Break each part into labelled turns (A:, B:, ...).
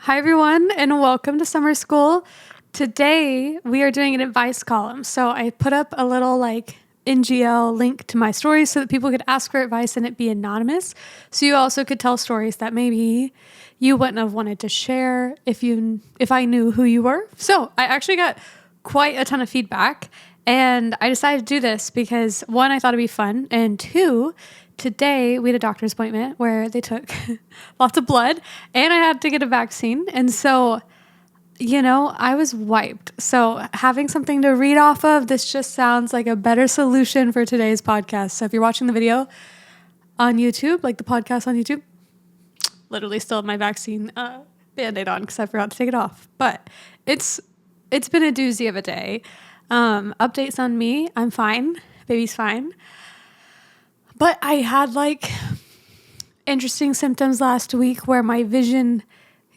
A: Hi, everyone, and welcome to summer school. Today, we are doing an advice column. So I put up a little NGL link to my stories so that people could ask for advice and it be anonymous. So you also could tell stories that maybe you wouldn't have wanted to share if I knew who you were. So I actually got quite a ton of feedback, and I decided to do this because one, I thought it'd be fun, and two, today we had a doctor's appointment where they took lots of blood and I had to get a vaccine. And so, I was wiped. So having something to read off of, this just sounds like a better solution for today's podcast. So if you're watching the video on YouTube, like the podcast on YouTube, literally still have my vaccine Band-Aid on because I forgot to take it off. But it's been a doozy of a day. Updates on me. I'm fine. Baby's fine. But I had interesting symptoms last week where my vision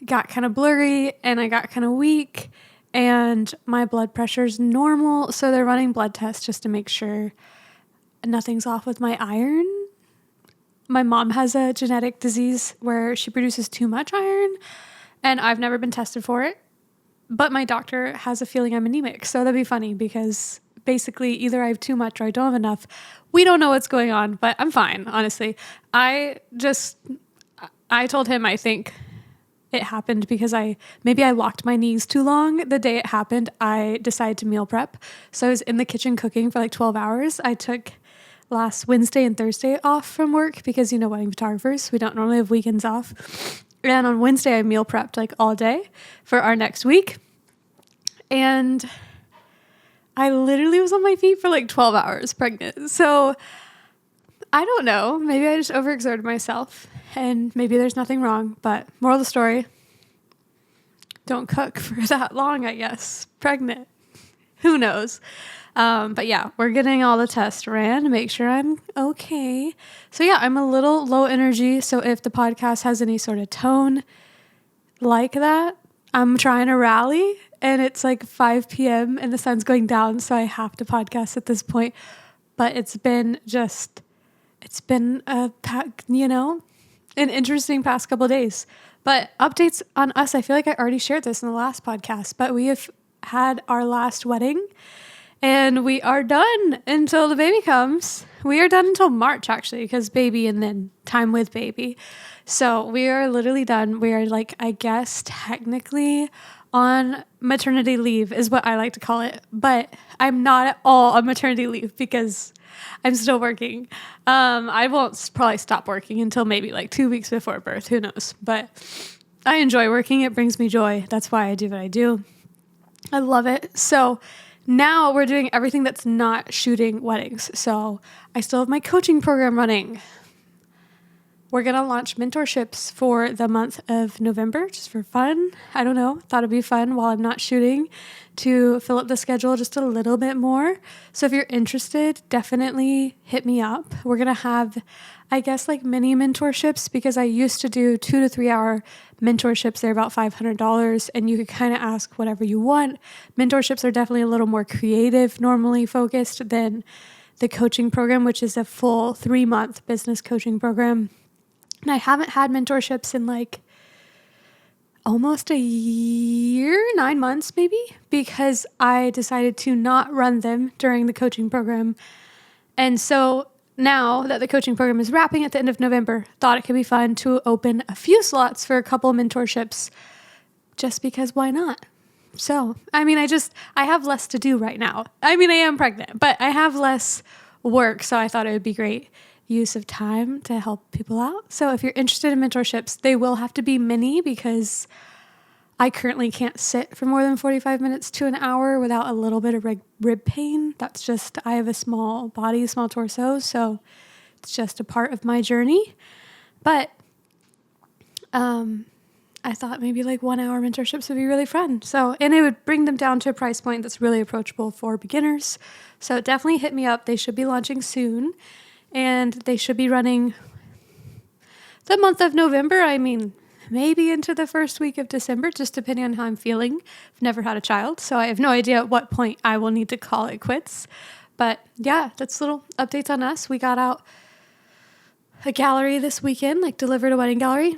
A: got kind of blurry and I got kind of weak and my blood pressure's normal. So they're running blood tests just to make sure nothing's off with my iron. My mom has a genetic disease where she produces too much iron and I've never been tested for it. But my doctor has a feeling I'm anemic. So that'd be funny because basically either I have too much or I don't have enough. We don't know what's going on, but I'm fine, honestly. I told him I think it happened because maybe I locked my knees too long. The day it happened, I decided to meal prep. So I was in the kitchen cooking for 12 hours. I took last Wednesday and Thursday off from work because, wedding photographers, we don't normally have weekends off. And on Wednesday, I meal prepped all day for our next week. And I literally was on my feet for 12 hours pregnant. So I don't know. Maybe I just overexerted myself and maybe there's nothing wrong. But moral of the story, don't cook for that long, I guess. Pregnant. Who knows? But yeah, we're getting all the tests ran to make sure I'm okay. So yeah, I'm a little low energy. So if the podcast has any sort of tone like that, I'm trying to rally and it's 5 p.m. and the sun's going down. So I have to podcast at this point, but it's been an interesting past couple of days. But updates on us. I feel like I already shared this in the last podcast, but we have had our last wedding. And we are done until the baby comes. We are done until March, actually, because baby and then time with baby. So we are literally done. We are I guess, technically on maternity leave is what I like to call it. But I'm not at all on maternity leave because I'm still working. I won't probably stop working until maybe 2 weeks before birth. Who knows? But I enjoy working. It brings me joy. That's why I do what I do. I love it. So now we're doing everything that's not shooting weddings. So I still have my coaching program running. We're going to launch mentorships for the month of November just for fun. I don't know. Thought it'd be fun while I'm not shooting to fill up the schedule just a little bit more. So if you're interested, definitely hit me up. We're going to have, I guess, mini mentorships because I used to do 2 to 3 hour mentorships. They're about $500 and you could kind of ask whatever you want. Mentorships are definitely a little more creative, normally focused than the coaching program, which is a full 3-month business coaching program. And I haven't had mentorships in almost a year, 9 months maybe, because I decided to not run them during the coaching program. And so now that the coaching program is wrapping at the end of November, thought it could be fun to open a few slots for a couple mentorships just because why not? So, I have less to do right now. I am pregnant, but I have less work. So I thought it would be great use of time to help people out. So if you're interested in mentorships, they will have to be mini because I currently can't sit for more than 45 minutes to an hour without a little bit of rib pain. That's just, I have a small body, small torso, so it's just a part of my journey. But I thought maybe 1 hour mentorships would be really fun. So, and it would bring them down to a price point that's really approachable for beginners. So definitely hit me up. They should be launching soon. And they should be running the month of November. Maybe into the first week of December, just depending on how I'm feeling. I've never had a child, so I have no idea at what point I will need to call it quits. But yeah, that's little updates on us. We got out a gallery this weekend, delivered a wedding gallery.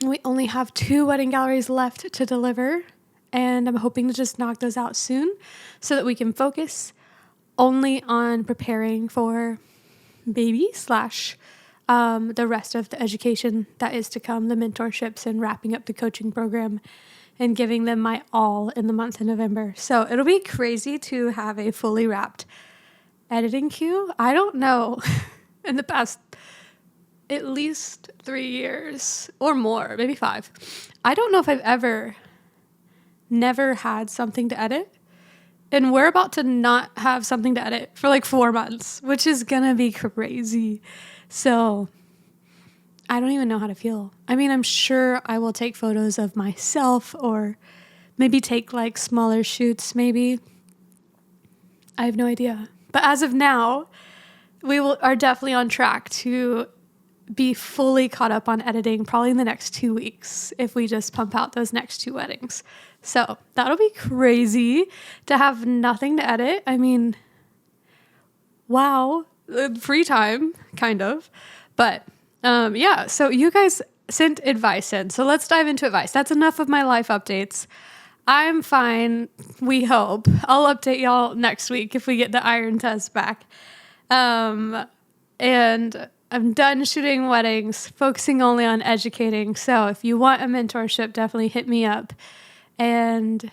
A: We only have 2 wedding galleries left to deliver, and I'm hoping to just knock those out soon so that we can focus only on preparing for baby slash the rest of the education that is to come, the mentorships and wrapping up the coaching program and giving them my all in the month of November. So it'll be crazy to have a fully wrapped editing queue. I don't know, in the past at least 3 years or more, maybe 5. I don't know if I've never had something to edit. And we're about to not have something to edit for like 4 months, which is gonna be crazy. So I don't even know how to feel. I mean, I'm sure I will take photos of myself or maybe take like smaller shoots, maybe. I have no idea. But as of now, are definitely on track to be fully caught up on editing probably in the next 2 weeks if we just pump out those next 2 weddings. So that'll be crazy to have nothing to edit. I mean, wow, free time, kind of. But yeah, so you guys sent advice in. So let's dive into advice. That's enough of my life updates. I'm fine, we hope. I'll update y'all next week if we get the iron test back. And I'm done shooting weddings, focusing only on educating. So if you want a mentorship, definitely hit me up. And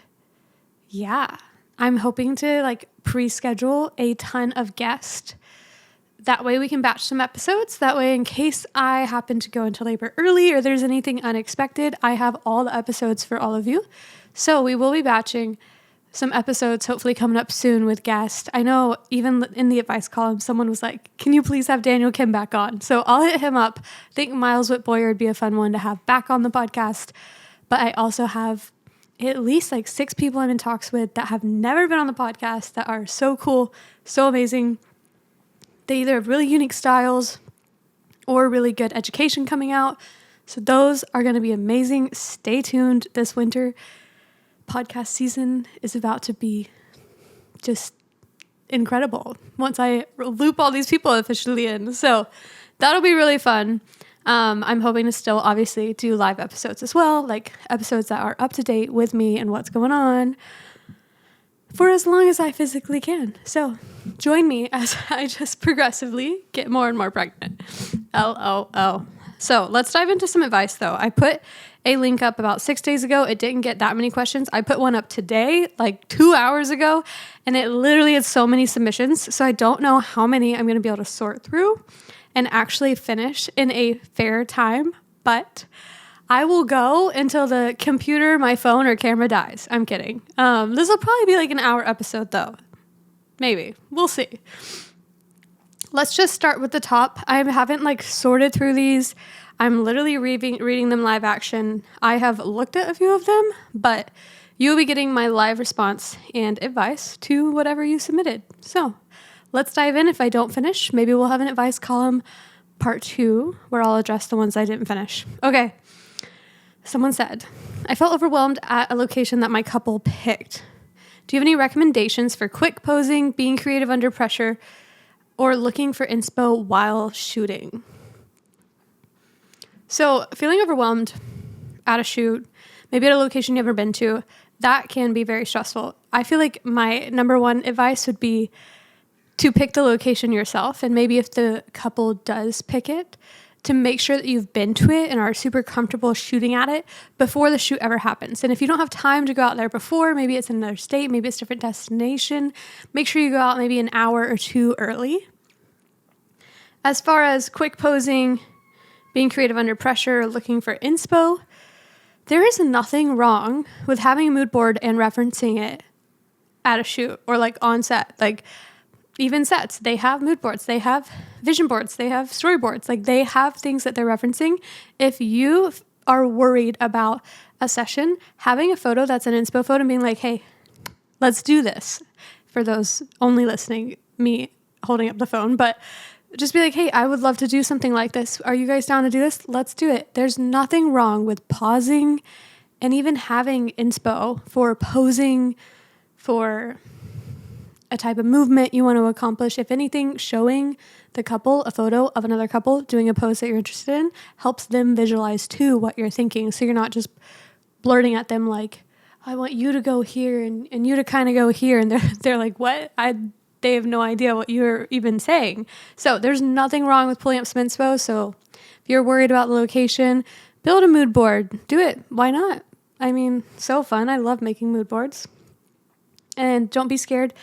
A: yeah, I'm hoping to like pre-schedule a ton of guests. That way we can batch some episodes. That way, in case I happen to go into labor early or there's anything unexpected, I have all the episodes for all of you. So we will be batching some episodes, hopefully coming up soon with guests. I know even in the advice column, someone was like, can you please have Daniel Kim back on? So I'll hit him up. I think Miles Whitboyer would be a fun one to have back on the podcast. But I also have at least like 6 people I'm in talks with that have never been on the podcast that are so cool, so amazing. They either have really unique styles or really good education coming out. So those are going to be amazing. Stay tuned this winter. Podcast season is about to be just incredible once I loop all these people officially in. So that'll be really fun. I'm hoping to still obviously do live episodes as well, like episodes that are up to date with me and what's going on for as long as I physically can. So join me as I just progressively get more and more pregnant. LOL. So let's dive into some advice though. I put a link up about 6 days ago. It didn't get that many questions. I put one up today, like 2 hours ago, and it literally had so many submissions. So I don't know how many I'm going to be able to sort through and actually finish in a fair time, but I will go until the computer, my phone, or camera dies. I'm kidding. This will probably be like an hour episode though. Maybe. We'll see. Let's just start with the top. I haven't like sorted through these. I'm literally reading them live action. I have looked at a few of them, but you'll be getting my live response and advice to whatever you submitted. So let's dive in. If I don't finish, maybe we'll have an advice column part 2 where I'll address the ones I didn't finish. Okay. Someone said, I felt overwhelmed at a location that my couple picked. Do you have any recommendations for quick posing, being creative under pressure, or looking for inspo while shooting? So feeling overwhelmed at a shoot, maybe at a location you've never been to, that can be very stressful. I feel like my number one advice would be to pick the location yourself. And maybe if the couple does pick it, to make sure that you've been to it and are super comfortable shooting at it before the shoot ever happens. And if you don't have time to go out there before, maybe it's in another state, maybe it's a different destination, make sure you go out maybe an hour or 2 early. As far as quick posing, being creative under pressure, looking for inspo, there is nothing wrong with having a mood board and referencing it at a shoot or like on set. Like even sets, they have mood boards, they have vision boards, they have storyboards, like they have things that they're referencing. If you are worried about a session, having a photo that's an inspo photo and being like, hey, let's do this. For those only listening, me holding up the phone, but just be like, hey, I would love to do something like this. Are you guys down to do this? Let's do it. There's nothing wrong with pausing and even having inspo for posing, for a type of movement you want to accomplish. If anything, showing the couple a photo of another couple doing a pose that you're interested in helps them visualize too what you're thinking. So you're not just blurting at them like, I want you to go here and you to kind of go here. And they're like, what? They have no idea what you're even saying. So there's nothing wrong with pulling up some inspo. So if you're worried about the location, build a mood board. Do it. Why not? I mean, so fun. I love making mood boards. And don't be scared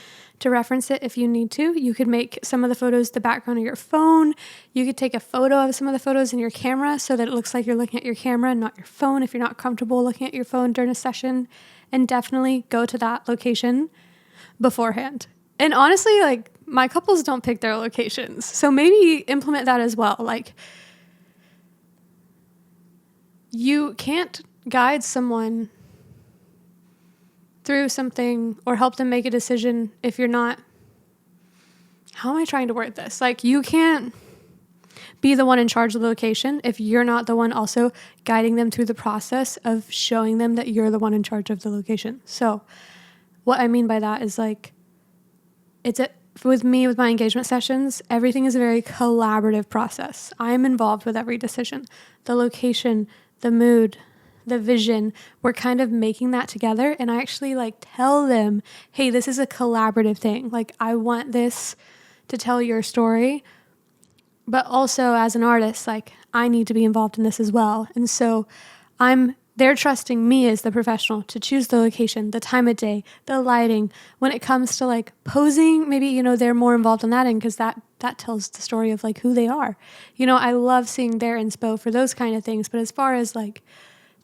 A: to reference it if you need to. You could make some of the photos the background of your phone. You could take a photo of some of the photos in your camera so that it looks like you're looking at your camera and not your phone if you're not comfortable looking at your phone during a session. And definitely go to that location beforehand. And honestly, like, my couples don't pick their locations. So maybe implement that as well. Like, you can't guide someone through something or help them make a decision if you're not, how am I trying to word this? Like, you can't be the one in charge of the location if you're not the one also guiding them through the process of showing them that you're the one in charge of the location. So what I mean by that is, like, with me, with my engagement sessions, everything is a very collaborative process. I am involved with every decision. The location, the mood, the vision, we're kind of making that together. And I actually like tell them, hey, this is a collaborative thing. Like, I want this to tell your story, but also as an artist, like, I need to be involved in this as well. And so they're trusting me as the professional to choose the location, the time of day, the lighting. When it comes to like posing, maybe, they're more involved on that end because that tells the story of like who they are. I love seeing their inspo for those kind of things. But as far as like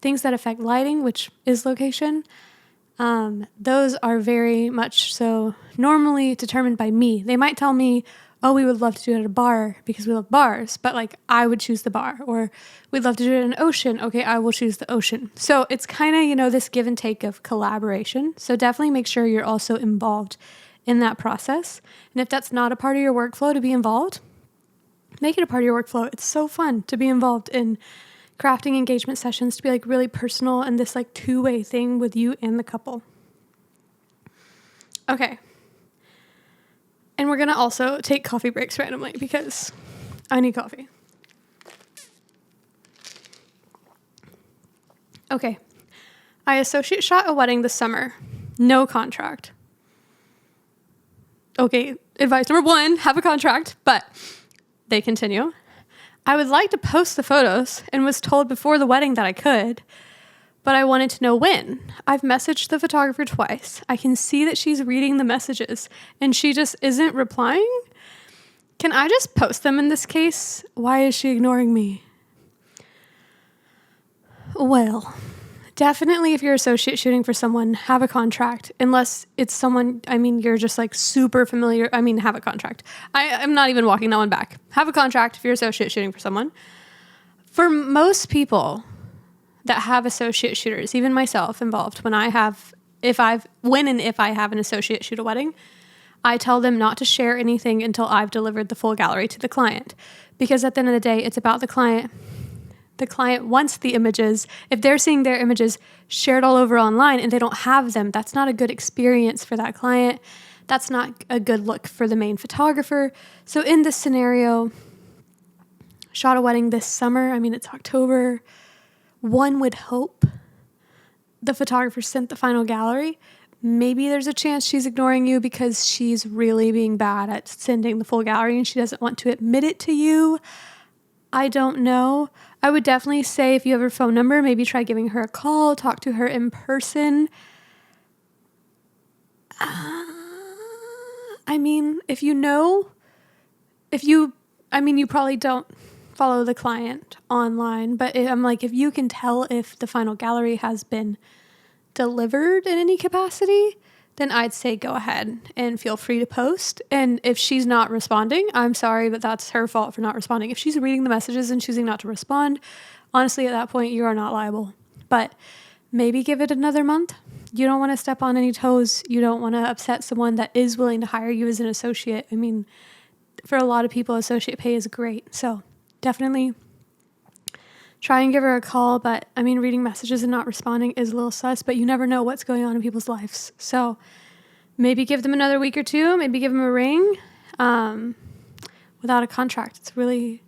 A: things that affect lighting, which is location, those are very much so normally determined by me. They might tell me, oh, we would love to do it at a bar because we love bars, but like I would choose the bar. Or we'd love to do it in an ocean. Okay, I will choose the ocean. So it's kind of, this give and take of collaboration. So definitely make sure you're also involved in that process. And if that's not a part of your workflow to be involved, make it a part of your workflow. It's so fun to be involved in crafting engagement sessions, to be like really personal and this like two-way thing with you and the couple. Okay. And we're going to also take coffee breaks randomly because I need coffee. Okay. I associate shot a wedding this summer. No contract. Okay. Advice number 1, have a contract, but they continue. I would like to post the photos and was told before the wedding that I could, but I wanted to know when. I've messaged the photographer twice. I can see that she's reading the messages and she just isn't replying. Can I just post them in this case? Why is she ignoring me? Well, definitely if you're associate shooting for someone, have a contract. Unless it's someone, you're just like super familiar. Have a contract. I'm not even walking that one back. Have a contract if you're associate shooting for someone. For most people that have associate shooters, even myself involved, if I have an associate shoot a wedding, I tell them not to share anything until I've delivered the full gallery to the client. Because at the end of the day, it's about the client. The client wants the images. If they're seeing their images shared all over online and they don't have them, that's not a good experience for that client. That's not a good look for the main photographer. So in this scenario, shot a wedding this summer. It's October. One would hope the photographer sent the final gallery. Maybe there's a chance she's ignoring you because she's really being bad at sending the full gallery and she doesn't want to admit it to you. I don't know. I would definitely say if you have her phone number, maybe try giving her a call, talk to her in person. You probably don't follow the client online, but if you can tell if the final gallery has been delivered in any capacity, then I'd say go ahead and feel free to post. And if she's not responding, I'm sorry, but that's her fault for not responding. If she's reading the messages and choosing not to respond, honestly, at that point, you are not liable. But maybe give it another month. You don't want to step on any toes. You don't want to upset someone that is willing to hire you as an associate. For a lot of people, associate pay is great. So definitely try and give her a call. But reading messages and not responding is a little sus, but you never know what's going on in people's lives. So Maybe give them another week or two, maybe give them a ring. Without a contract, it's really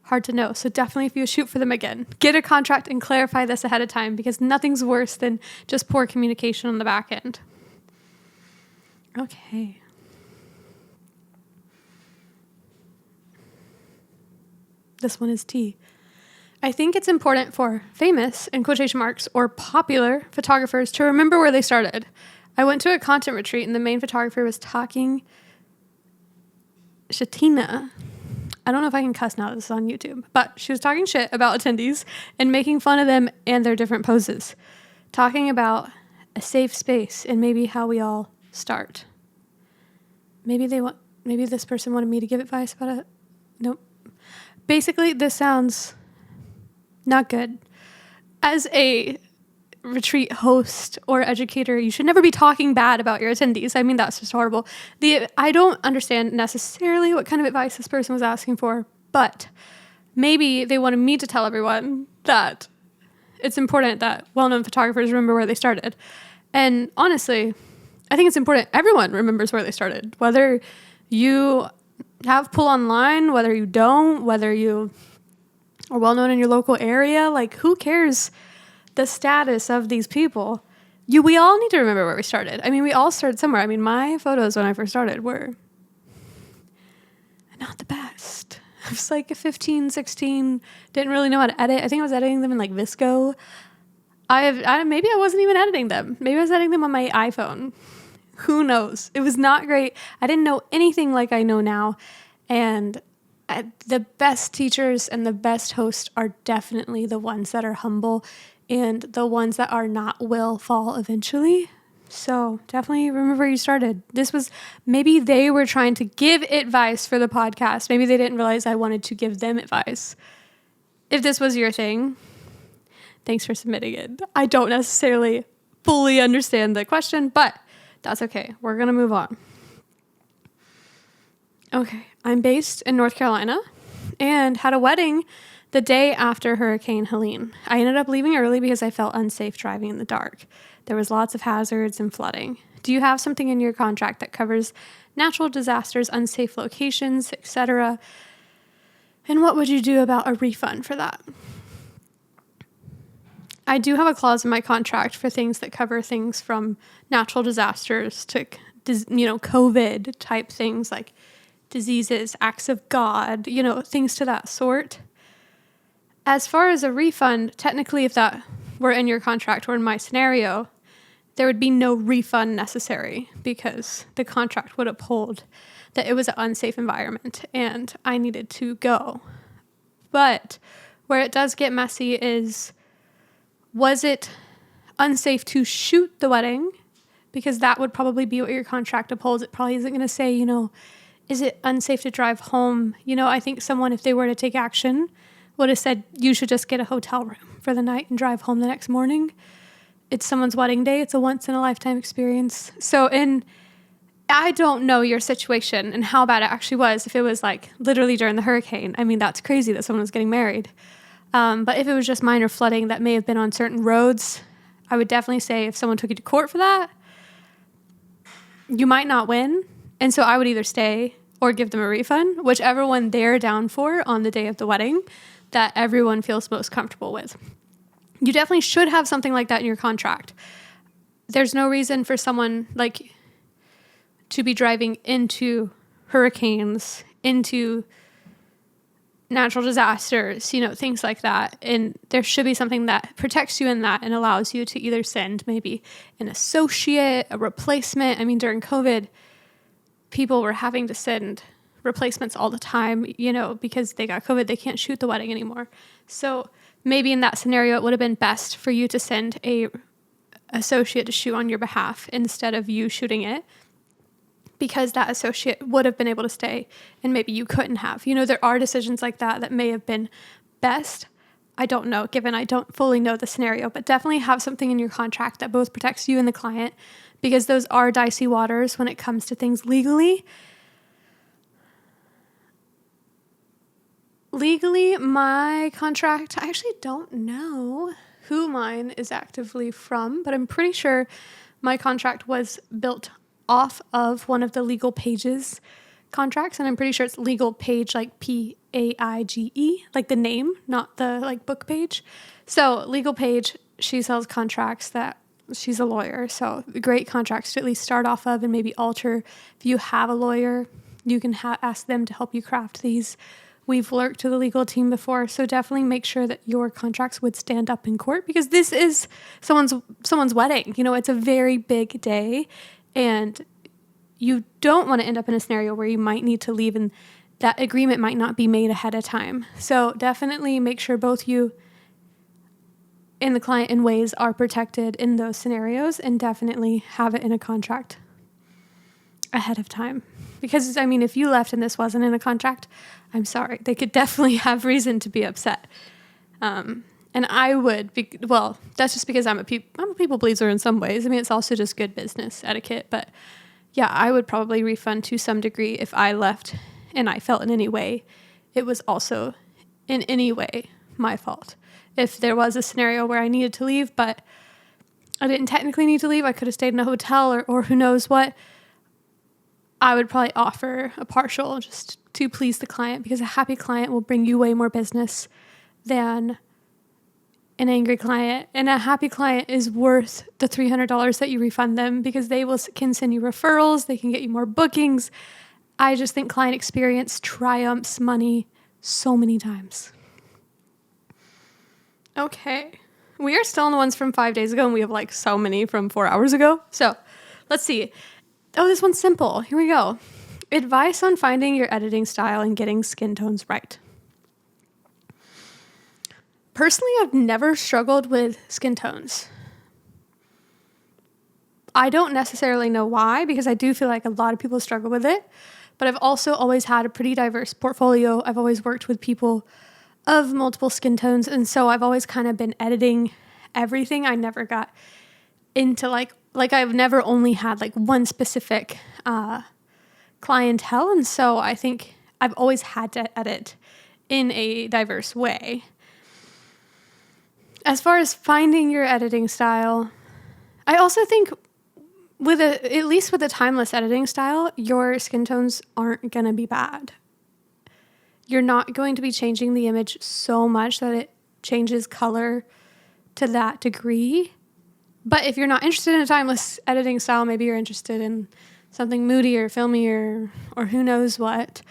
A: hard to know. So definitely if you shoot for them again, get a contract and clarify this ahead of time, because nothing's worse than just poor communication on the back end. Okay. This one is T. I think it's important for famous, in quotation marks, or popular photographers to remember where they started. I went to a content retreat and the main photographer was talking Shatina. I don't know if I can cuss now that this is on YouTube, but she was talking shit about attendees and making fun of them and their different poses, talking about a safe space and maybe how we all start. Maybe this person wanted me to give advice about it. Nope. Basically, this sounds not good. As a retreat host or educator, you should never be talking bad about your attendees. I mean, that's just horrible. I don't understand necessarily what kind of advice this person was asking for, but maybe they wanted me to tell everyone that it's important that well-known photographers remember where they started. And honestly, I think it's important everyone remembers where they started, whether you have pull online, whether you don't, whether you are well-known in your local area. Like, who cares the status of these people? We all need to remember where we started. I mean, we all started somewhere. I mean, my photos when I first started were not the best. I was like 15, 16, didn't really know how to edit. I think I was editing them in like Visco. Maybe I wasn't even editing them. Maybe I was editing them on my iPhone. Who knows? It was not great. I didn't know anything like I know now. And the best teachers and the best hosts are definitely the ones that are humble, and the ones that are not will fall eventually. So definitely remember where you started. Maybe they were trying to give advice for the podcast. Maybe they didn't realize I wanted to give them advice. If this was your thing, thanks for submitting it. I don't necessarily fully understand the question, but that's okay. We're going to move on. Okay. I'm based in North Carolina and had a wedding the day after Hurricane Helene. I ended up leaving early because I felt unsafe driving in the dark. There was lots of hazards and flooding. Do you have something in your contract that covers natural disasters, unsafe locations, etc.? And what would you do about a refund for that? I do have a clause in my contract for things that cover things from natural disasters to, COVID type things like diseases, acts of God, things to that sort. As far as a refund, technically, if that were in your contract or in my scenario, there would be no refund necessary because the contract would uphold that it was an unsafe environment and I needed to go. But where it does get messy is, was it unsafe to shoot the wedding? Because that would probably be what your contract upholds. It probably isn't going to say, is it unsafe to drive home? I think someone, if they were to take action, would have said, you should just get a hotel room for the night and drive home the next morning. It's someone's wedding day. It's a once-in-a-lifetime experience. So I don't know your situation and how bad it actually was. If it was like literally during the hurricane, I mean, that's crazy that someone was getting married. But if it was just minor flooding that may have been on certain roads, I would definitely say if someone took you to court for that, you might not win. And so I would either stay or give them a refund, whichever one they're down for on the day of the wedding that everyone feels most comfortable with. You definitely should have something like that in your contract. There's no reason for someone to be driving into hurricanes, into natural disasters, things like that. And there should be something that protects you in that and allows you to either send maybe an associate, a replacement. I mean, during COVID, people were having to send replacements all the time, because they got COVID, they can't shoot the wedding anymore. So maybe in that scenario, it would have been best for you to send a associate to shoot on your behalf instead of you shooting it, because that associate would have been able to stay and maybe you couldn't have. There are decisions like that that may have been best. I don't know, given I don't fully know the scenario, but definitely have something in your contract that both protects you and the client, because those are dicey waters when it comes to things legally. Legally, my contract, I actually don't know who mine is actively from, but I'm pretty sure my contract was built off of one of the Legal Pages contracts, and I'm pretty sure it's Legal Page, like Paige, like the name, not the like book page. So Legal Page, she sells contracts that she's a lawyer, so great contracts to at least start off of and maybe alter. If you have a lawyer, you can ask them to help you craft these. We've worked to the legal team before, so definitely make sure that your contracts would stand up in court, because this is someone's wedding. You know, it's a very big day, and you don't want to end up in a scenario where you might need to leave and that agreement might not be made ahead of time. So definitely make sure both you and the client in ways are protected in those scenarios, and definitely have it in a contract ahead of time. Because, I mean, if you left and this wasn't in a contract, I'm sorry, they could definitely have reason to be upset. And I would be, well, that's just because I'm a people pleaser in some ways. I mean, it's also just good business etiquette. But yeah, I would probably refund to some degree if I left and I felt in any way it was also in any way my fault. If there was a scenario where I needed to leave, but I didn't technically need to leave, I could have stayed in a hotel or who knows what, I would probably offer a partial just to please the client, because a happy client will bring you way more business than an angry client. And a happy client is worth the $300 that you refund them, because they can send you referrals, they can get you more bookings. I just think client experience triumphs money so many times. Okay, we are still on the ones from 5 days ago, and we have like so many from 4 hours ago. So let's see. Oh, this one's simple. Here we go. Advice on finding your editing style and getting skin tones right. Personally, I've never struggled with skin tones. I don't necessarily know why, because I do feel like a lot of people struggle with it, but I've also always had a pretty diverse portfolio. I've always worked with people of multiple skin tones, and so I've always kind of been editing everything. I never got into like I've never only had like one specific clientele, and so I think I've always had to edit in a diverse way. As far as finding your editing style, I also think at least with a timeless editing style, your skin tones aren't going to be bad. You're not going to be changing the image so much that it changes color to that degree. But if you're not interested in a timeless editing style, maybe you're interested in something moody or filmy or who knows what,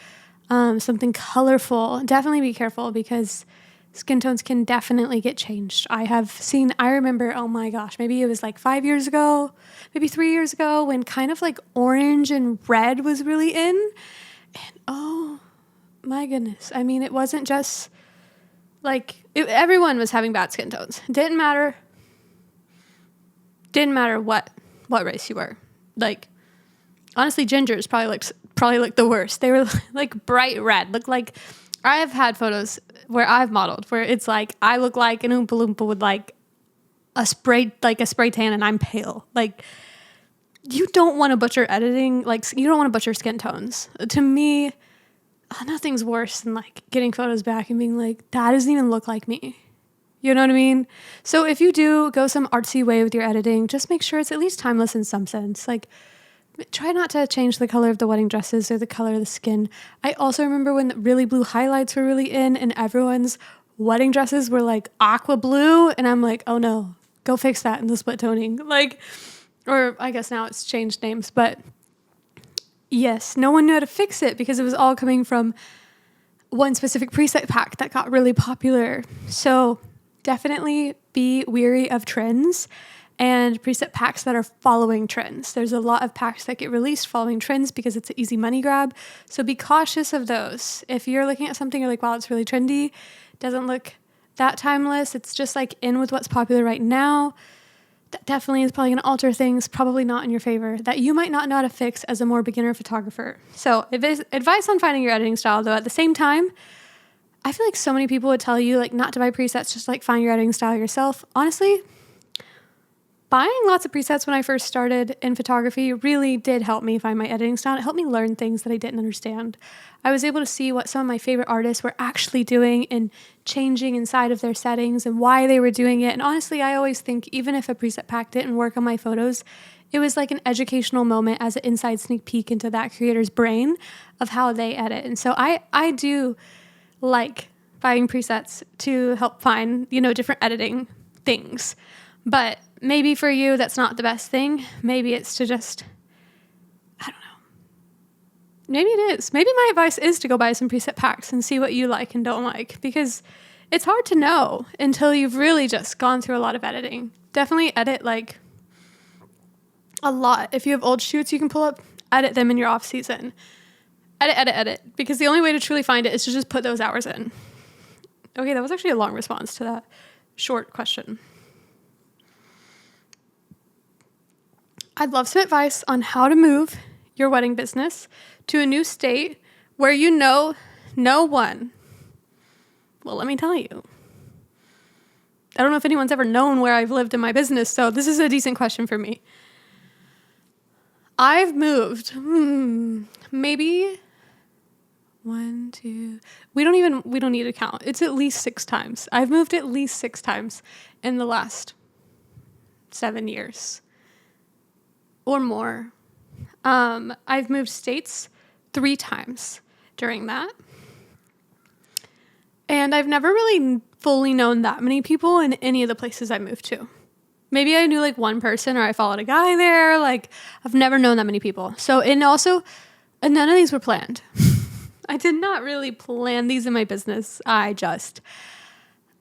A: something colorful. Definitely be careful, because skin tones can definitely get changed. I remember, oh my gosh, maybe it was like 5 years ago, maybe 3 years ago, when kind of like orange and red was really in. And oh my goodness. I mean, it wasn't just like, everyone was having bad skin tones. Didn't matter what race you were. Like, honestly, gingers probably looked the worst. They were like bright red. Looked like, I have had photos where I've modeled where it's like I look like an Oompa Loompa with like a spray tan, and I'm pale. Like, you don't want to butcher editing. Like, you don't want to butcher skin tones. To me, nothing's worse than like getting photos back and being like, that doesn't even look like me. You know what I mean? So if you do go some artsy way with your editing, just make sure it's at least timeless in some sense. Like, try not to change the color of the wedding dresses or the color of the skin. I also remember when the really blue highlights were really in, and everyone's wedding dresses were like aqua blue. And I'm like, oh no, go fix that in the split toning. Like, or I guess now it's changed names, but yes, no one knew how to fix it because it was all coming from one specific preset pack that got really popular. So definitely be wary of trends and preset packs that are following trends. There's a lot of packs that get released following trends because it's an easy money grab. So be cautious of those. If you're looking at something, you're like, wow, it's really trendy, doesn't look that timeless, it's just like in with what's popular right now, that definitely is probably going to alter things, probably not in your favor, that you might not know how to fix as a more beginner photographer. So advice on finding your editing style, though, at the same time, I feel like so many people would tell you like not to buy presets, just like find your editing style yourself. Honestly, buying lots of presets when I first started in photography really did help me find my editing style. It helped me learn things that I didn't understand. I was able to see what some of my favorite artists were actually doing and changing inside of their settings and why they were doing it. And honestly, I always think even if a preset pack didn't work on my photos, it was like an educational moment as an inside sneak peek into that creator's brain of how they edit. And so I do like buying presets to help find, different editing things. But maybe for you, that's not the best thing. Maybe it's to just, I don't know. Maybe it is. Maybe my advice is to go buy some preset packs and see what you like and don't like, because it's hard to know until you've really just gone through a lot of editing. Definitely edit like a lot. If you have old shoots you can pull up, edit them in your off season. Edit. Because the only way to truly find it is to just put those hours in. Okay, that was actually a long response to that short question. I'd love some advice on how to move your wedding business to a new state where you know no one. Well, let me tell you. I don't know if anyone's ever known where I've lived in my business, so this is a decent question for me. I've moved maybe 1, 2. We don't need to count. It's at least 6 times. I've moved at least 6 times in the last 7 years or more. I've moved states 3 times during that. And I've never really fully known that many people in any of the places I moved to. Maybe I knew like one person or I followed a guy there. Like I've never known that many people. And none of these were planned. I did not really plan these in my business. I just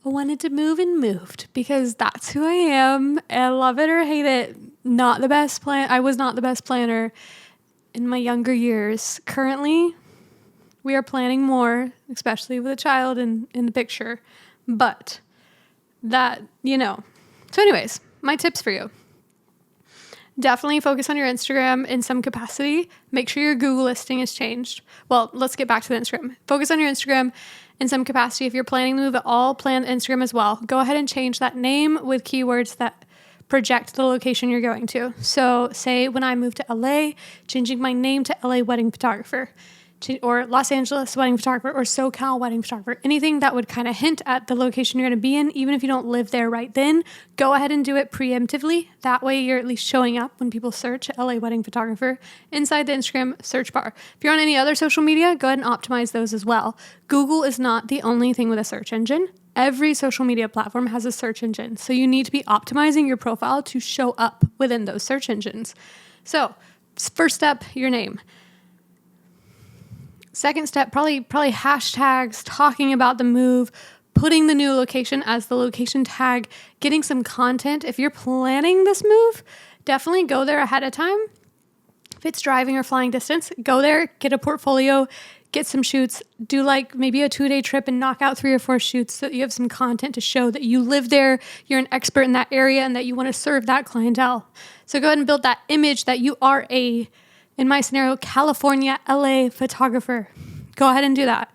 A: wanted to move and moved because that's who I am. I love it or hate it. Not the best plan. I was not the best planner in my younger years. Currently, we are planning more, especially with a child in the picture. But that, So anyways, my tips for you. Definitely focus on your Instagram in some capacity. Make sure your Google listing is changed. Well, let's get back to the Instagram. Focus on your Instagram in some capacity. If you're planning to move at all, plan Instagram as well. Go ahead and change that name with keywords that project the location you're going to. So say when I moved to LA, changing my name to LA Wedding Photographer, or Los Angeles Wedding Photographer, or SoCal Wedding Photographer, anything that would kind of hint at the location you're going to be in, even if you don't live there right then, go ahead and do it preemptively. That way you're at least showing up when people search LA Wedding Photographer inside the Instagram search bar. If you're on any other social media, go ahead and optimize those as well. Google is not the only thing with a search engine. Every social media platform has a search engine, so you need to be optimizing your profile to show up within those search engines. So, first step, your name. Second step, probably hashtags, talking about the move, putting the new location as the location tag, getting some content. If you're planning this move, definitely go there ahead of time. If it's driving or flying distance, go there, get a portfolio, get some shoots, do like maybe a 2-day trip and knock out 3 or 4 shoots so that you have some content to show that you live there, you're an expert in that area, and that you want to serve that clientele. So go ahead and build that image that you are in my scenario, California, LA photographer. Go ahead and do that.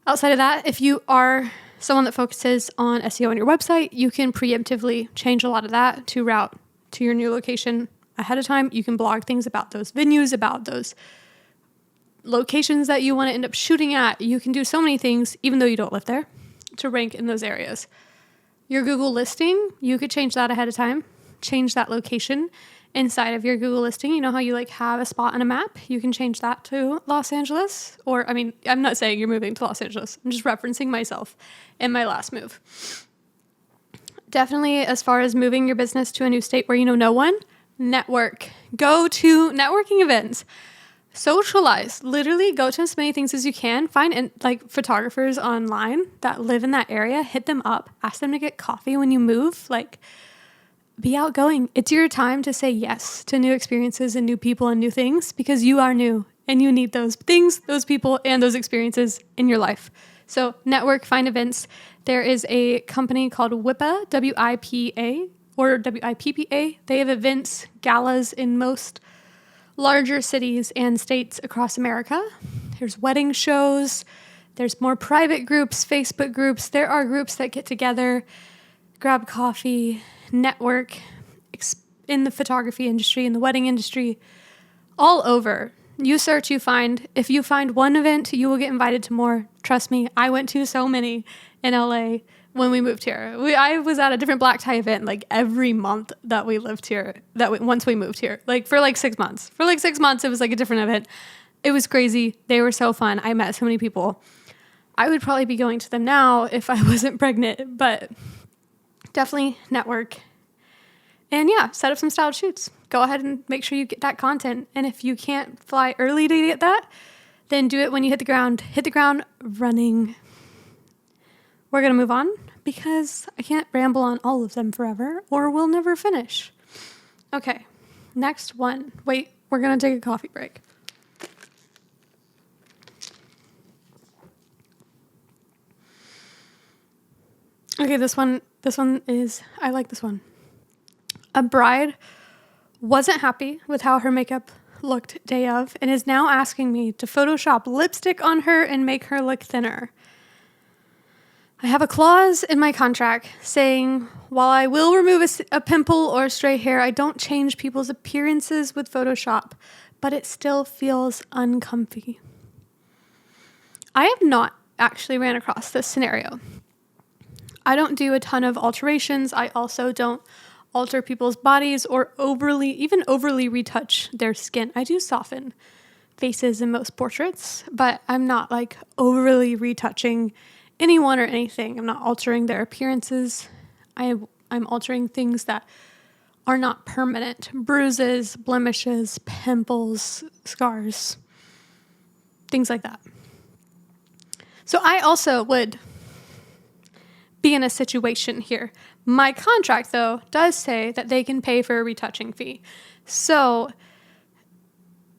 A: Outside of that, if you are someone that focuses on SEO on your website, you can preemptively change a lot of that to route to your new location ahead of time. You can blog things about those venues, about those locations that you want to end up shooting at. You can do so many things, even though you don't live there, to rank in those areas. Your Google listing, you could change that ahead of time, change that location inside of your Google listing. You know how you have a spot on a map? You can change that to Los Angeles. I'm not saying you're moving to Los Angeles. I'm just referencing myself in my last move. Definitely, as far as moving your business to a new state where you know no one, network. Go to networking events. Socialize. Literally go to as many things as you can. Find photographers online that live in that area. Hit them up. Ask them to get coffee when you move. Be outgoing. It's your time to say yes to new experiences and new people and new things, because you are new and you need those things, those people, and those experiences in your life. So network, find events. There is a company called WIPA, W-I-P-A, or W-I-P-P-A. They have events, galas in most larger cities and states across America. There's wedding shows. There's more private groups, Facebook groups. There are groups that get together, grab coffee, network. in the photography industry, in the wedding industry, all over. You search, you find. If you find one event, you will get invited to more. Trust me, I went to so many in LA when we moved here. I was at a different black tie event like every month that we lived here, once we moved here, like for like 6 months. For like 6 months, it was like a different event. It was crazy. They were so fun. I met so many people. I would probably be going to them now if I wasn't pregnant, but definitely network. And yeah, set up some styled shoots. Go ahead and make sure you get that content. And if you can't fly early to get that, then do it when you hit the ground. Hit the ground running. We're going to move on because I can't ramble on all of them forever or we'll never finish. Okay, next one. Wait, we're going to take a coffee break. Okay, this one is, I like this one. A bride wasn't happy with how her makeup looked day of and is now asking me to Photoshop lipstick on her and make her look thinner. I have a clause in my contract saying, while I will remove a pimple or stray hair, I don't change people's appearances with Photoshop, but it still feels uncomfy. I have not actually ran across this scenario. I don't do a ton of alterations. I also don't alter people's bodies or overly retouch their skin. I do soften faces in most portraits, but I'm not like overly retouching anyone or anything. I'm not altering their appearances. I'm altering things that are not permanent. Bruises, blemishes, pimples, scars, things like that. So I also would be in a situation here. My contract, though, does say that they can pay for a retouching fee. So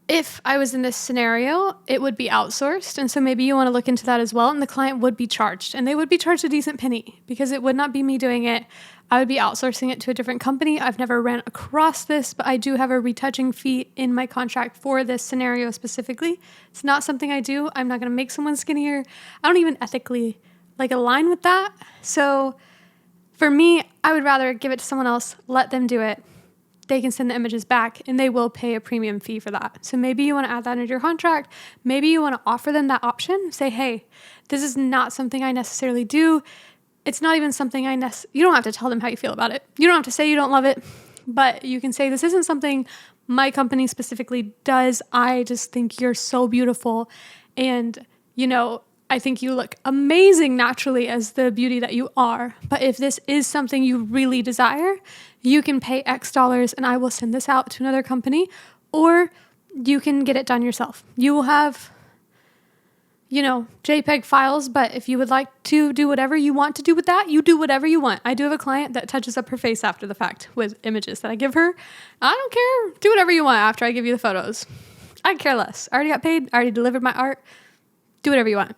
A: if I was in this scenario, it would be outsourced. And so maybe you want to look into that as well. And the client would be charged. And they would be charged a decent penny because it would not be me doing it. I would be outsourcing it to a different company. I've never ran across this, but I do have a retouching fee in my contract for this scenario specifically. It's not something I do. I'm not going to make someone skinnier. I don't even ethically align with that. So for me, I would rather give it to someone else, let them do it. They can send the images back and they will pay a premium fee for that. So maybe you want to add that into your contract. Maybe you want to offer them that option. Say, hey, this is not something I necessarily do. It's not even something you don't have to tell them how you feel about it. You don't have to say you don't love it, but you can say this isn't something my company specifically does. I just think you're so beautiful. And, I think you look amazing naturally as the beauty that you are. But if this is something you really desire, you can pay X dollars and I will send this out to another company, or you can get it done yourself. You will have, JPEG files, but if you would like to do whatever you want to do with that, you do whatever you want. I do have a client that touches up her face after the fact with images that I give her. I don't care. Do whatever you want after I give you the photos. I care less. I already got paid. I already delivered my art. Do whatever you want.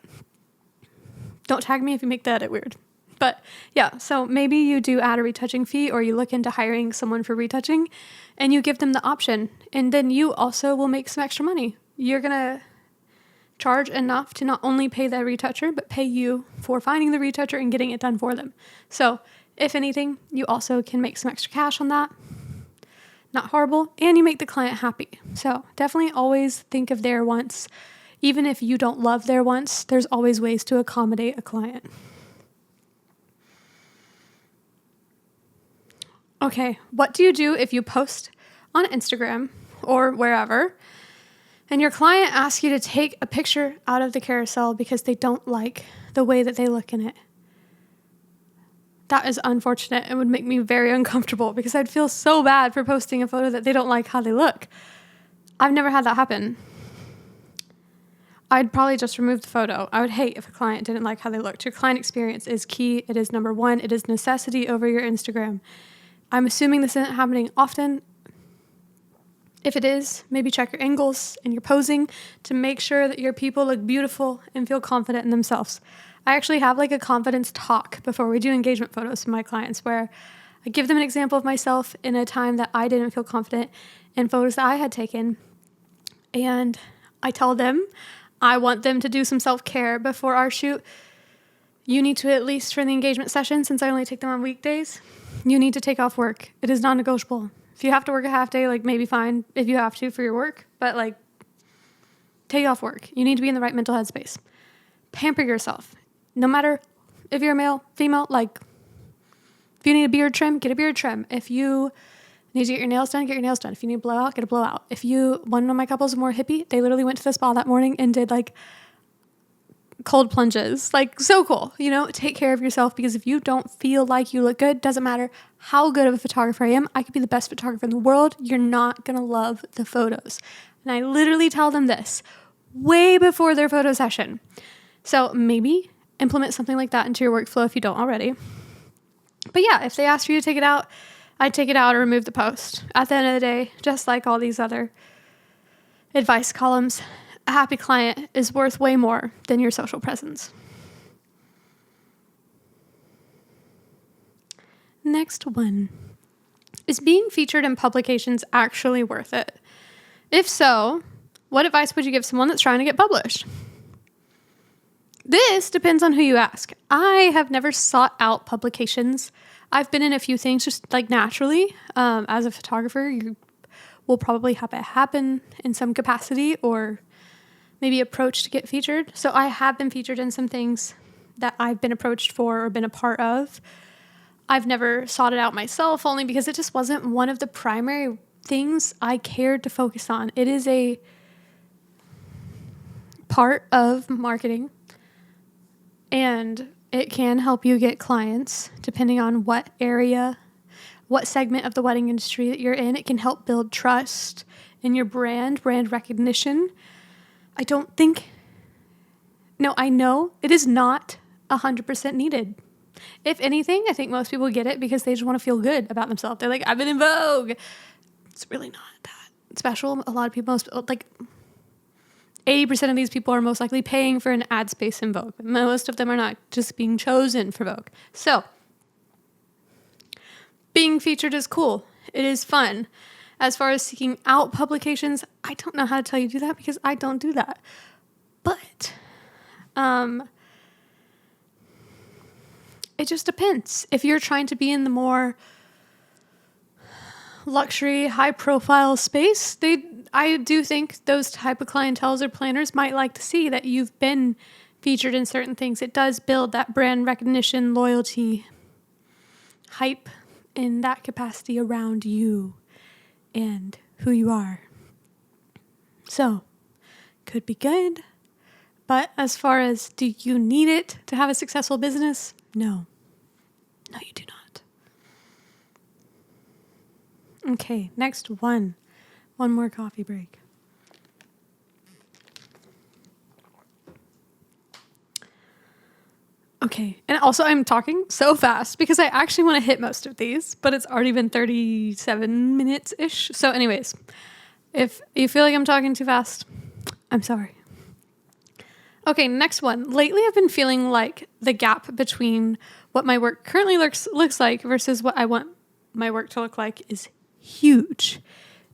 A: Don't tag me if you make the edit weird. But yeah, so maybe you do add a retouching fee or you look into hiring someone for retouching and you give them the option. And then you also will make some extra money. You're going to charge enough to not only pay the retoucher, but pay you for finding the retoucher and getting it done for them. So if anything, you also can make some extra cash on that. Not horrible. And you make the client happy. So definitely always think of their wants. Even if you don't love their wants, there's always ways to accommodate a client. Okay, what do you do if you post on Instagram or wherever and your client asks you to take a picture out of the carousel because they don't like the way that they look in it? That is unfortunate and would make me very uncomfortable because I'd feel so bad for posting a photo that they don't like how they look. I've never had that happen. I'd probably just remove the photo. I would hate if a client didn't like how they looked. Your client experience is key. It is number one. It is necessity over your Instagram. I'm assuming this isn't happening often. If it is, maybe check your angles and your posing to make sure that your people look beautiful and feel confident in themselves. I actually have a confidence talk before we do engagement photos with my clients where I give them an example of myself in a time that I didn't feel confident in photos that I had taken. And I tell them, I want them to do some self-care before our shoot. You need to, at least for the engagement session, since I only take them on weekdays, You need to take off work. It is non-negotiable. If you have to work a half day, like maybe fine if you have to for your work, but like take off work. You need to be in the right mental headspace. Pamper yourself. No matter if you're a male, female, like if you need a beard trim, get a beard trim. If you need to get your nails done, get your nails done. If you need a blowout, get a blowout. One of my couples more hippie, they literally went to the spa that morning and did like cold plunges. Like so cool, take care of yourself, because if you don't feel like you look good, doesn't matter how good of a photographer I am. I could be the best photographer in the world. You're not going to love the photos. And I literally tell them this way before their photo session. So maybe implement something like that into your workflow if you don't already. But yeah, if they ask for you to take it out, I'd take it out or remove the post. At the end of the day, just like all these other advice columns, a happy client is worth way more than your social presence. Next one. Is being featured in publications actually worth it? If so, what advice would you give someone that's trying to get published? This depends on who you ask. I have never sought out publications. I've been in a few things just like naturally. As a photographer, you will probably have it happen in some capacity or maybe approached to get featured. So I have been featured in some things that I've been approached for or been a part of. I've never sought it out myself, only because it just wasn't one of the primary things I cared to focus on. It is a part of marketing, and it can help you get clients depending on what area, what segment of the wedding industry that you're in. It can help build trust in your brand recognition. I know it is not 100% needed. If anything, I think most people get it because they just want to feel good about themselves. They're like, I've been in Vogue. It's really not that special. A lot of people, like 80% of these people are most likely paying for an ad space in Vogue. Most of them are not just being chosen for Vogue. So being featured is cool. It is fun. As far as seeking out publications, I don't know how to tell you to do that because I don't do that. But it just depends. If you're trying to be in the more luxury, high-profile space, I do think those type of clienteles or planners might like to see that you've been featured in certain things. It does build that brand recognition, loyalty, hype in that capacity around you and who you are. So, could be good. But as far as do you need it to have a successful business? No. No, you do not. Okay, next one. One more coffee break. Okay, and also I'm talking so fast because I actually want to hit most of these, but it's already been 37 minutes-ish. So anyways, if you feel like I'm talking too fast, I'm sorry. Okay, next one. Lately I've been feeling like the gap between what my work currently looks like versus what I want my work to look like is huge.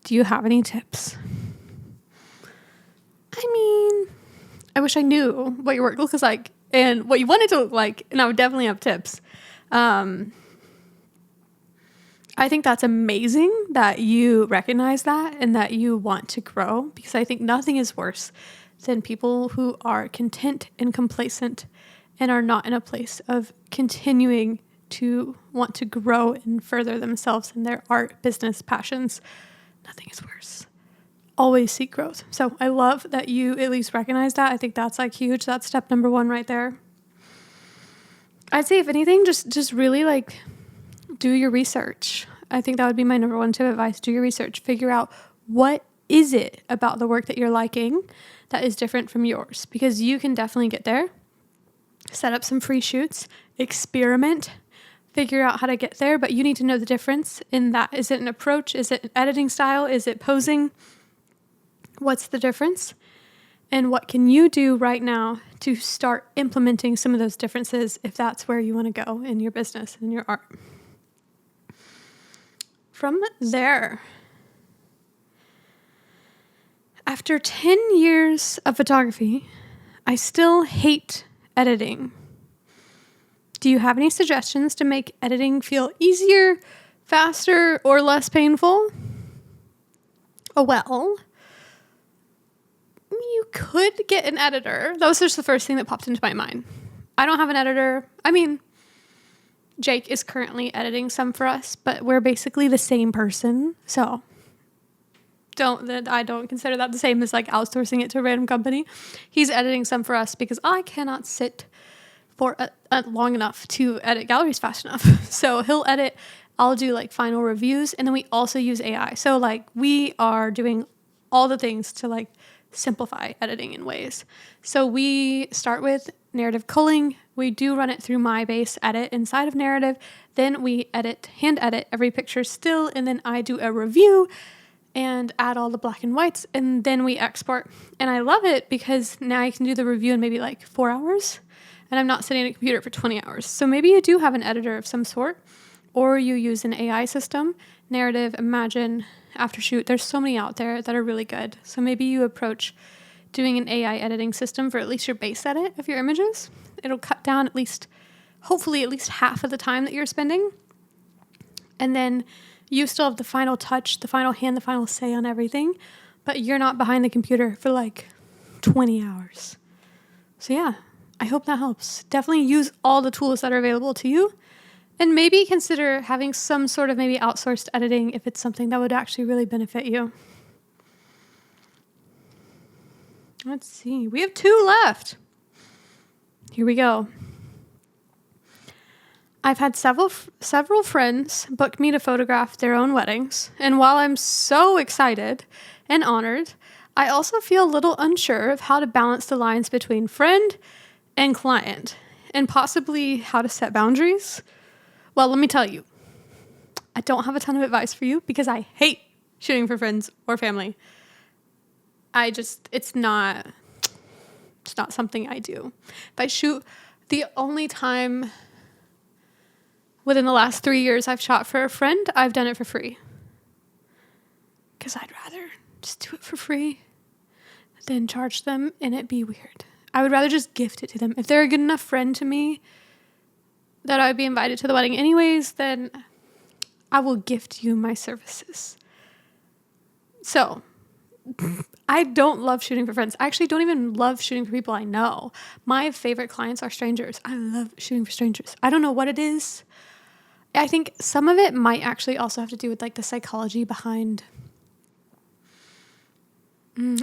A: Do you have any tips? I mean, I wish I knew what your work looks like and what you want it to look like, and I would definitely have tips. I think that's amazing that you recognize that and that you want to grow, because I think nothing is worse than people who are content and complacent and are not in a place of continuing to want to grow and further themselves in their art, business, passions. Nothing is worse. Always seek growth. So I love that you at least recognize that. I think that's like huge. That's step number one right there. I'd say if anything, just really like do your research. I think that would be my number one tip of advice. Do your research. Figure out what is it about the work that you're liking that is different from yours, because you can definitely get there. Set up some free shoots, experiment, figure out how to get there, but you need to know the difference in that. Is it an approach? Is it an editing style? Is it posing? What's the difference? And what can you do right now to start implementing some of those differences if that's where you want to go in your business and your art? From there, after 10 years of photography, I still hate editing. Do you have any suggestions to make editing feel easier, faster, or less painful? Oh, well, you could get an editor. That was just the first thing that popped into my mind. I don't have an editor. I mean, Jake is currently editing some for us, but we're basically the same person. So I don't consider that the same as like outsourcing it to a random company. He's editing some for us because I cannot sit for long enough to edit galleries fast enough. So he'll edit, I'll do like final reviews, and then we also use AI. So like we are doing all the things to like simplify editing in ways. So we start with narrative culling. We do run it through my base edit inside of narrative. Then we hand edit every picture still, and then I do a review and add all the black and whites, and then we export. And I love it because now I can do the review in maybe like 4 hours, and I'm not sitting at a computer for 20 hours. So maybe you do have an editor of some sort, or you use an AI system, Narrative, Imagine, Aftershoot. There's so many out there that are really good. So maybe you approach doing an AI editing system for at least your base edit of your images. It'll cut down hopefully at least half of the time that you're spending. And then you still have the final touch, the final hand, the final say on everything, but you're not behind the computer for like 20 hours. So yeah, I hope that helps. Definitely use all the tools that are available to you, and maybe consider having some sort of maybe outsourced editing if it's something that would actually really benefit you. Let's see. We have 2 left. Here we go. I've had several friends book me to photograph their own weddings, and while I'm so excited and honored, I also feel a little unsure of how to balance the lines between friend and client, and possibly how to set boundaries. Well, let me tell you, I don't have a ton of advice for you because I hate shooting for friends or family. It's not something I do. If I shoot, the only time within the last 3 years I've shot for a friend, I've done it for free. Because I'd rather just do it for free than charge them and it be weird. I would rather just gift it to them. If they're a good enough friend to me that I would be invited to the wedding anyways, then I will gift you my services. So I don't love shooting for friends. I actually don't even love shooting for people I know. My favorite clients are strangers. I love shooting for strangers. I don't know what it is. I think some of it might actually also have to do with like the psychology behind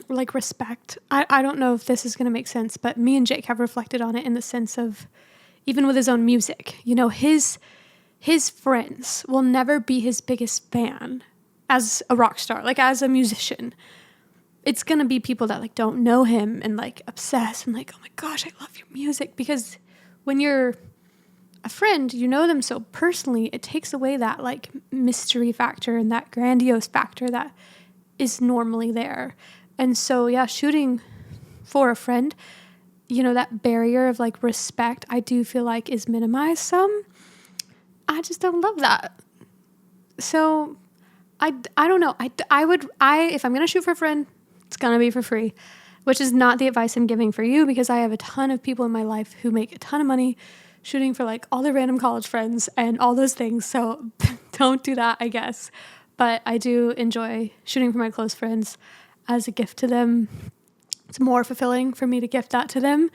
A: like respect. I don't know if this is going to make sense, but me and Jake have reflected on it in the sense of even with his own music, you know, his friends will never be his biggest fan as a rock star, like as a musician. It's going to be people that like don't know him and like obsess and like, oh my gosh, I love your music. Because when you're a friend, you know them so personally, it takes away that like mystery factor and that grandiose factor that is normally there. And so, yeah, shooting for a friend, you know, that barrier of like respect, I do feel like is minimized some. I just don't love that. So I don't know. If I'm going to shoot for a friend, it's going to be for free, which is not the advice I'm giving for you because I have a ton of people in my life who make a ton of money shooting for like all their random college friends and all those things. So don't do that, I guess. But I do enjoy shooting for my close friends as a gift to them. It's more fulfilling for me to gift that to them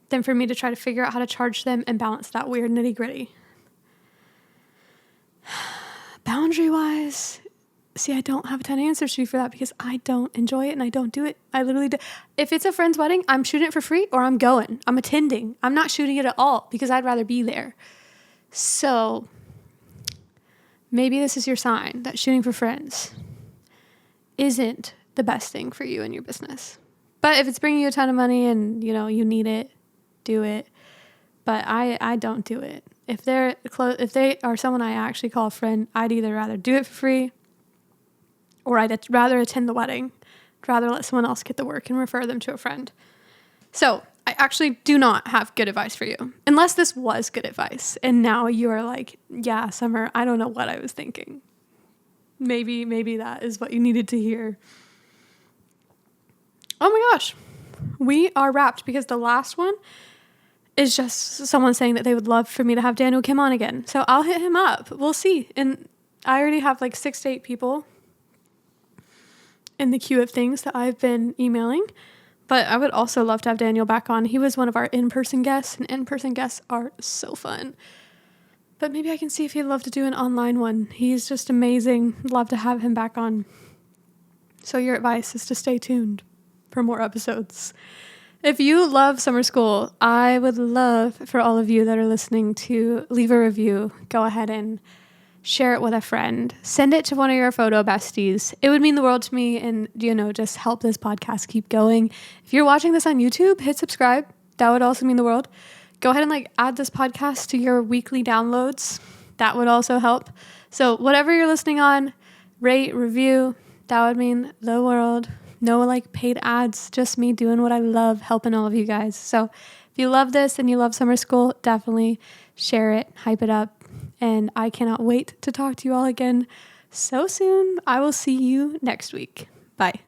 A: than for me to try to figure out how to charge them and balance that weird nitty gritty. Boundary wise, see, I don't have a ton of answers to you for that because I don't enjoy it and I don't do it. I literally do. If it's a friend's wedding, I'm shooting it for free or I'm going. I'm attending. I'm not shooting it at all because I'd rather be there. So maybe this is your sign that shooting for friends isn't the best thing for you and your business. But if it's bringing you a ton of money and, you know, you need it, do it. But I don't do it. If they are someone I actually call a friend, I'd either rather do it for free or I'd rather attend the wedding. I'd rather let someone else get the work and refer them to a friend. So I actually do not have good advice for you, unless this was good advice. And now you are like, yeah, Summer, I don't know what I was thinking. Maybe that is what you needed to hear. Oh my gosh, we are wrapped because the last one is just someone saying that they would love for me to have Daniel Kim on again. So I'll hit him up. We'll see. And I already have like 6 to 8 people in the queue of things that I've been emailing. But I would also love to have Daniel back on. He was one of our in-person guests, and in-person guests are so fun. But maybe I can see if he'd love to do an online one. He's just amazing. Love to have him back on. So your advice is to stay tuned for more episodes. If you love summer school, I would love for all of you that are listening to leave a review. Go ahead and share it with a friend. Send it to one of your photo besties. It would mean the world to me and, just help this podcast keep going. If you're watching this on YouTube, hit subscribe. That would also mean the world. Go ahead and add this podcast to your weekly downloads. That would also help. So whatever you're listening on, rate, review. That would mean the world. No paid ads, just me doing what I love, helping all of you guys. So if you love this and you love summer school, definitely share it, hype it up. And I cannot wait to talk to you all again so soon. I will see you next week. Bye.